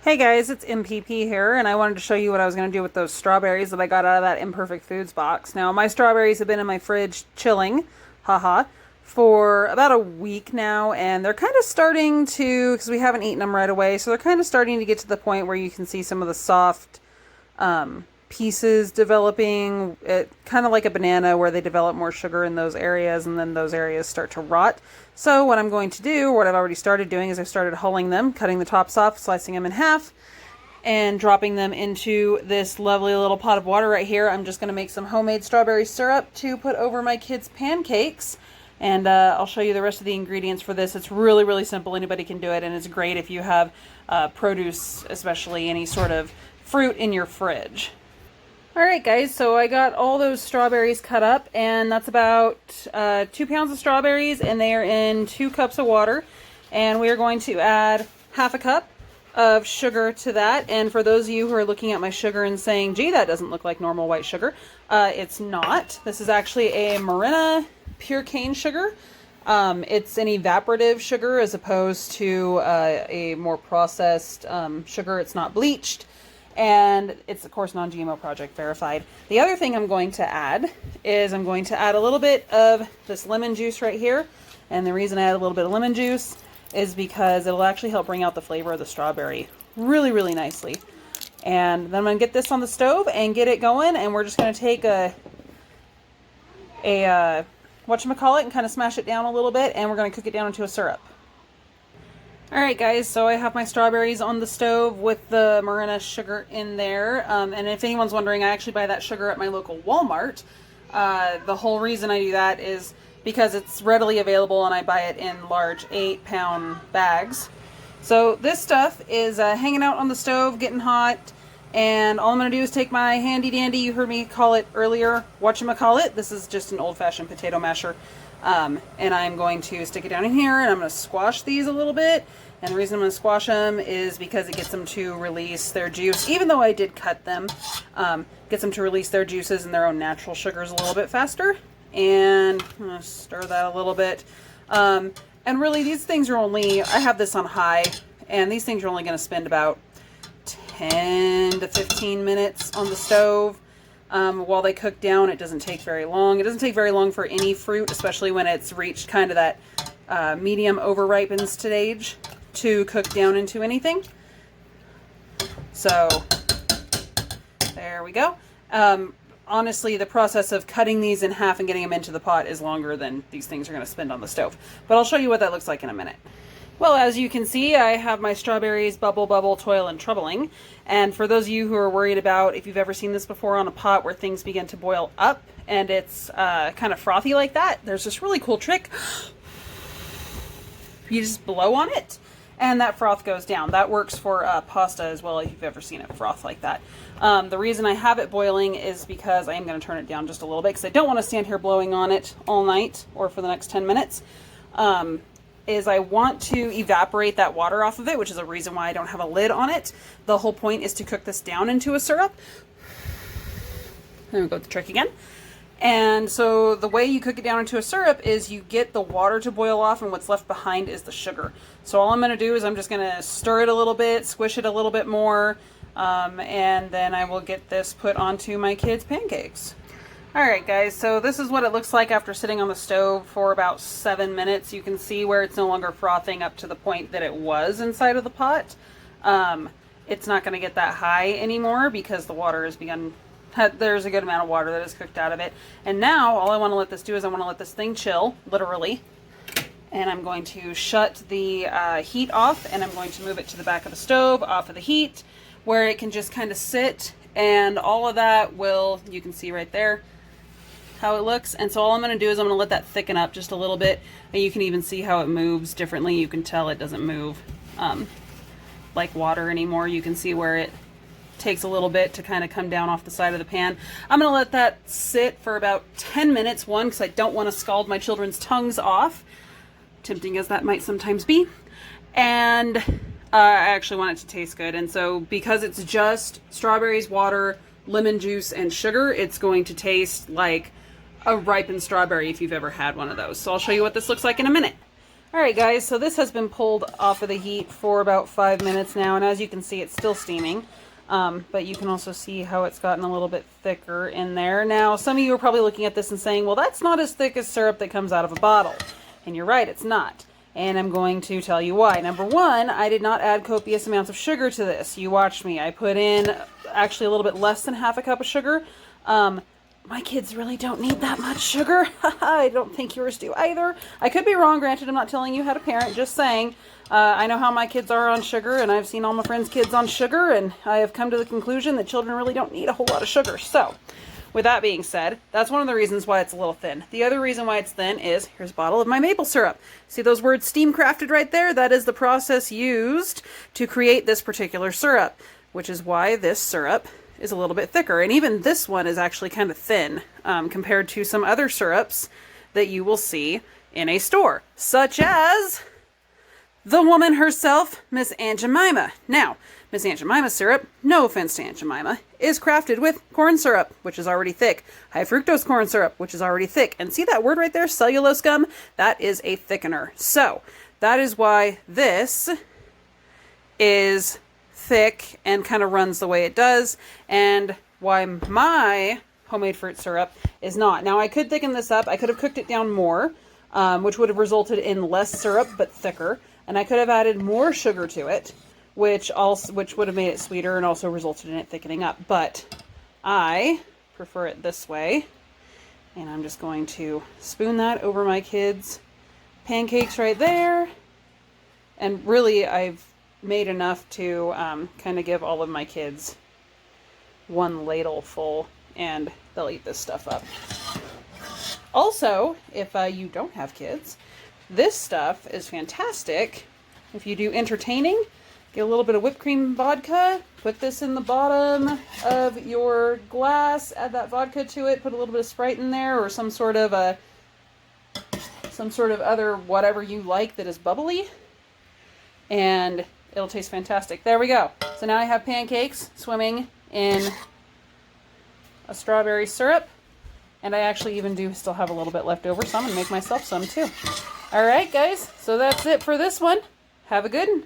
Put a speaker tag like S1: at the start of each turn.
S1: Hey guys, it's MPP here, and I wanted to show you what I was going to do with those strawberries that I got out of that Imperfect Foods box. Now, my strawberries have been in my fridge chilling, haha, for about a week now, and they're kind of starting to, because we haven't eaten them right away, so they're kind of starting to get to the point where you can see some of the soft pieces developing, kind of like a banana where they develop more sugar in those areas and then those areas start to rot. So what I'm going to do, what I've already started doing, is I've started hulling them, cutting the tops off, slicing them in half, and dropping them into this lovely little pot of water right here. I'm just going to make some homemade strawberry syrup to put over my kids' pancakes. And I'll show you the rest of the ingredients for this. It's really, really simple. Anybody can do it, and it's great if you have produce, especially any sort of fruit in your fridge. Alright guys, so I got all those strawberries cut up, and that's about 2 pounds of strawberries, and they are in 2 cups of water. And we are going to add half a cup of sugar to that. And for those of you who are looking at my sugar and saying, gee, that doesn't look like normal white sugar, it's not. This is actually a Morena pure cane sugar. It's an evaporative sugar as opposed to a more processed sugar. It's not bleached. And it's, of course, non-GMO Project verified. The other thing I'm going to add is I'm going to add a little bit of this lemon juice right here. And the reason I add a little bit of lemon juice is because it'll actually help bring out the flavor of the strawberry really, really nicely. And then I'm going to get this on the stove and get it going. And we're just going to take whatchamacallit, and kind of smash it down a little bit. And we're going to cook it down into a syrup. Alright guys, so I have my strawberries on the stove with the Morena sugar in there, and if anyone's wondering, I actually buy that sugar at my local Walmart. The whole reason I do that is because it's readily available and I buy it in large 8-pound bags. So this stuff is hanging out on the stove, getting hot, and all I'm going to do is take my handy dandy, you heard me call it earlier, whatchamacallit. This is just an old-fashioned potato masher. And I'm going to stick it down in here, and I'm going to squash these a little bit. And the reason I'm going to squash them is because it gets them to release their juice, even though I did cut them, gets them to release their juices and their own natural sugars a little bit faster. And I'm going to stir that a little bit. And really, these things are only, I have this on high, and these things are only going to spend about 10 to 15 minutes on the stove. While they cook down. It doesn't take very long. It doesn't take very long for any fruit, especially when it's reached kind of that medium over-ripened stage, to cook down into anything. So, there we go. Honestly, the process of cutting these in half and getting them into the pot is longer than these things are going to spend on the stove. But I'll show you what that looks like in a minute. Well, as you can see, I have my strawberries bubble, bubble, toil, and troubling. And for those of you who are worried about if you've ever seen this before on a pot where things begin to boil up and it's kind of frothy like that, there's this really cool trick. You just blow on it and that froth goes down. That works for pasta as well if you've ever seen it froth like that. The reason I have it boiling is because I am going to turn it down just a little bit because I don't want to stand here blowing on it all night or for the next 10 minutes. Is I want to evaporate that water off of it, which is a reason why I don't have a lid on it. The whole point is to cook this down into a syrup. There we go with the trick again. And so the way you cook it down into a syrup is you get the water to boil off, and what's left behind is the sugar. So all I'm going to do is I'm just going to stir it a little bit, squish it a little bit more, and then I will get this put onto my kids' pancakes. Alright guys, so this is what it looks like after sitting on the stove for about 7 minutes. You can see where it's no longer frothing up to the point that it was inside of the pot. It's not going to get that high anymore because the water has begun, there's a good amount of water that is cooked out of it. And now all I want to let this do is I want to let this thing chill, literally. And I'm going to shut the heat off, and I'm going to move it to the back of the stove, off of the heat, where it can just kind of sit, and all of that will, you can see right there, how it looks. And so all I'm going to do is I'm going to let that thicken up just a little bit, and you can even see how it moves differently. You can tell it doesn't move like water anymore. You can see where it takes a little bit to kind of come down off the side of the pan. I'm going to let that sit for about 10 minutes, one, because I don't want to scald my children's tongues off, tempting as that might sometimes be, and I actually want it to taste good. And so because it's just strawberries, water, lemon juice, and sugar, it's going to taste like a ripened strawberry if you've ever had one of those. So I'll show you what this looks like in a minute. Alright guys, so this has been pulled off of the heat for about 5 minutes now, and as you can see it's still steaming. But you can also see how it's gotten a little bit thicker in there. Now, some of you are probably looking at this and saying, well, that's not as thick as syrup that comes out of a bottle. And you're right, it's not. And I'm going to tell you why. Number one, I did not add copious amounts of sugar to this. You watched me. I put in actually a little bit less than half a cup of sugar. My kids really don't need that much sugar. I don't think yours do either. I could be wrong, granted, I'm not telling you how to parent, just saying. I know how my kids are on sugar, and I've seen all my friends' kids on sugar, and I have come to the conclusion that children really don't need a whole lot of sugar. So, with that being said, that's one of the reasons why it's a little thin. The other reason why it's thin is, here's a bottle of my maple syrup. See those words steam crafted right there? That is the process used to create this particular syrup, which is why this syrup is a little bit thicker. And even this one is actually kind of thin compared to some other syrups that you will see in a store, such as the woman herself, Miss Aunt Jemima. Now, Miss Aunt Jemima syrup, no offense to Aunt Jemima, is crafted with corn syrup, which is already thick. High fructose corn syrup, which is already thick. And see that word right there, cellulose gum? That is a thickener. So, that is why this is thick and kind of runs the way it does, and why my homemade fruit syrup is not. Now, I could thicken this up. I could have cooked it down more, which would have resulted in less syrup but thicker. And I could have added more sugar to it, which would have made it sweeter and also resulted in it thickening up. But I prefer it this way. And I'm just going to spoon that over my kids' pancakes right there. And really, I've made enough to kind of give all of my kids one ladle full, and they'll eat this stuff up. Also, if you don't have kids, this stuff is fantastic. If you do entertaining, get a little bit of whipped cream vodka, put this in the bottom of your glass, add that vodka to it, put a little bit of Sprite in there, or some sort of other whatever you like that is bubbly, and it'll taste fantastic. There we go. So now I have pancakes swimming in a strawberry syrup, and I actually even do still have a little bit left over, so I'm going to make myself some too. Alright guys, so that's it for this one. Have a good one.